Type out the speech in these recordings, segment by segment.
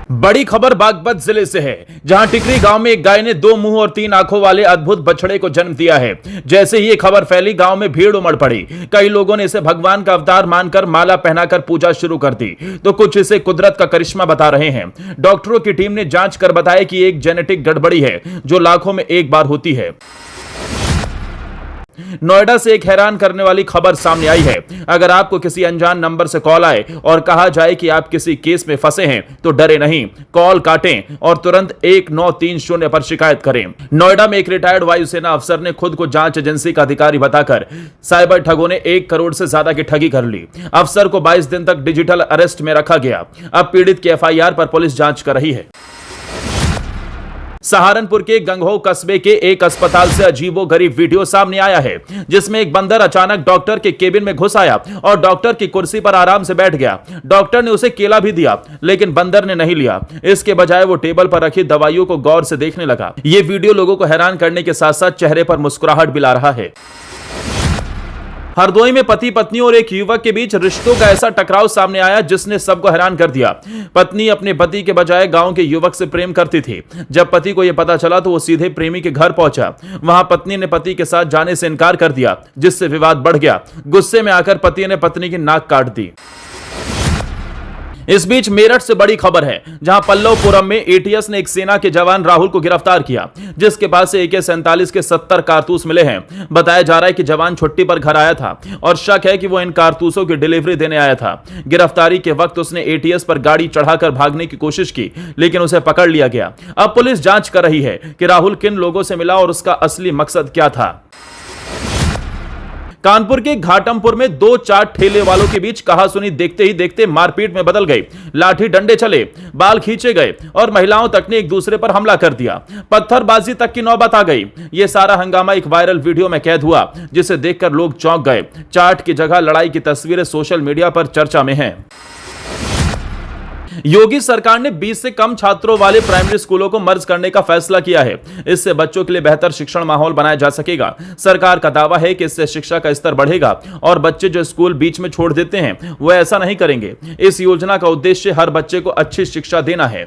बड़ी खबर बागपत जिले से है, जहां टिकरी गांव में एक गाय ने 2 मुंह और 3 आंखों वाले अद्भुत बछड़े को जन्म दिया है। जैसे ही ये खबर फैली, गांव में भीड़ उमड़ पड़ी। कई लोगों ने इसे भगवान का अवतार मानकर माला पहनाकर पूजा शुरू कर दी, तो कुछ इसे कुदरत का करिश्मा बता रहे हैं। डॉक्टरों की टीम ने जांच कर बताया कि एक जेनेटिक गड़बड़ी है जो लाखों में एक बार होती है। नोएडा से एक हैरान करने वाली खबर सामने आई है। अगर आपको किसी अनजान नंबर से कॉल आए और कहा जाए कि आप किसी केस में फंसे हैं, तो डरे नहीं, कॉल काटें और तुरंत 1930 पर शिकायत करें। नोएडा में एक रिटायर्ड वायुसेना अफसर ने खुद को जांच एजेंसी का अधिकारी बताकर साइबर ठगों ने 1 करोड़ से ज्यादा की ठगी कर ली। अफसर को 22 दिन तक डिजिटल अरेस्ट में रखा गया। अब पीड़ित की FIR पर पुलिस जांच कर रही है। सहारनपुर के गंगोह कस्बे के एक अस्पताल से अजीबोगरीब वीडियो सामने आया है, जिसमें एक बंदर अचानक डॉक्टर के केबिन में घुस आया और डॉक्टर की कुर्सी पर आराम से बैठ गया। डॉक्टर ने उसे केला भी दिया, लेकिन बंदर ने नहीं लिया। इसके बजाय वो टेबल पर रखी दवाइयों को गौर से देखने लगा। ये वीडियो लोगों को हैरान करने के साथ साथ चेहरे पर मुस्कुराहट भी ला रहा है। हरदोई में पति पत्नी और एक युवक के बीच रिश्तों का ऐसा टकराव सामने आया जिसने सबको हैरान कर दिया। पत्नी अपने पति के बजाय गांव के युवक से प्रेम करती थी। जब पति को यह पता चला तो वो सीधे प्रेमी के घर पहुंचा। वहां पत्नी ने पति के साथ जाने से इनकार कर दिया, जिससे विवाद बढ़ गया। गुस्से में आकर पति ने पत्नी की नाक काट दी। इस बीच मेरठ से बड़ी खबर है, जहां पल्लवपुरम में ATS ने एक सेना के जवान राहुल को गिरफ्तार किया, जिसके पास से AK-47 के 70 कारतूस मिले हैं। बताया जा रहा है कि जवान छुट्टी पर घर आया था और शक है कि वो इन कारतूसों की डिलीवरी देने आया था। गिरफ्तारी के वक्त उसने ATS पर गाड़ी चढ़ाकर भागने की कोशिश की, लेकिन उसे पकड़ लिया गया। अब पुलिस जांच कर रही है कि राहुल किन लोगों से मिला और उसका असली मकसद क्या था। कानपुर के घाटमपुर में 2 चाट ठेले वालों के बीच कहासुनी देखते ही देखते मारपीट में बदल गई। लाठी डंडे चले, बाल खींचे गए और महिलाओं तक ने एक दूसरे पर हमला कर दिया। पत्थरबाजी तक की नौबत आ गई। यह सारा हंगामा एक वायरल वीडियो में कैद हुआ, जिसे देखकर लोग चौंक गए। चाट की जगह लड़ाई की तस्वीरें सोशल मीडिया पर चर्चा में हैं। योगी सरकार ने 20 से कम छात्रों वाले प्राइमरी स्कूलों को मर्ज करने का फैसला किया है। इससे बच्चों के लिए बेहतर शिक्षण माहौल बनाया जा सकेगा। सरकार का दावा है कि इससे शिक्षा का स्तर बढ़ेगा और बच्चे जो स्कूल बीच में छोड़ देते हैं वो ऐसा नहीं करेंगे। इस योजना का उद्देश्य हर बच्चे को अच्छी शिक्षा देना है।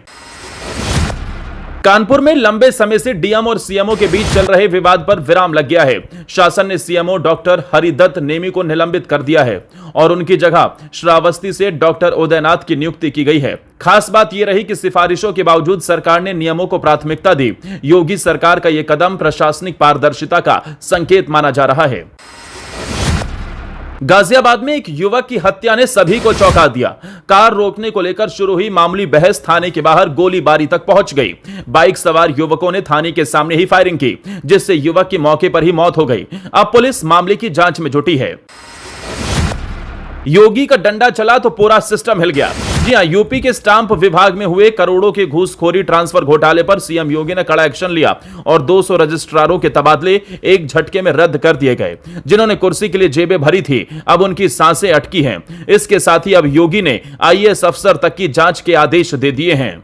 कानपुर में लंबे समय से DM और CMO के बीच चल रहे विवाद पर विराम लग गया है। शासन ने CMO डॉक्टर हरिदत्त नेमी को निलंबित कर दिया है और उनकी जगह श्रावस्ती से डॉक्टर उदयनाथ की नियुक्ति की गई है। खास बात यह रही कि सिफारिशों के बावजूद सरकार ने नियमों को प्राथमिकता दी। योगी सरकार का यह कदम प्रशासनिक पारदर्शिता का संकेत माना जा रहा है। गाजियाबाद में एक युवक की हत्या ने सभी को चौंका दिया। कार रोकने को लेकर शुरू हुई मामूली बहस थाने के बाहर गोलीबारी तक पहुंच गई। बाइक सवार युवकों ने थाने के सामने ही फायरिंग की, जिससे युवक की मौके पर ही मौत हो गई। अब पुलिस मामले की जांच में जुटी है। योगी का डंडा चला तो पूरा सिस्टम हिल गया। जी हां, यूपी के स्टाम्प विभाग में हुए करोड़ों के घूसखोरी ट्रांसफर घोटाले पर CM योगी ने कड़ा एक्शन लिया और 200 रजिस्ट्रारों के तबादले एक झटके में रद्द कर दिए गए। जिन्होंने कुर्सी के लिए जेबें भरी थी, अब उनकी सांसें अटकी हैं। इसके साथ ही अब योगी ने IAS अफसर तक की जांच के आदेश दे दिए हैं।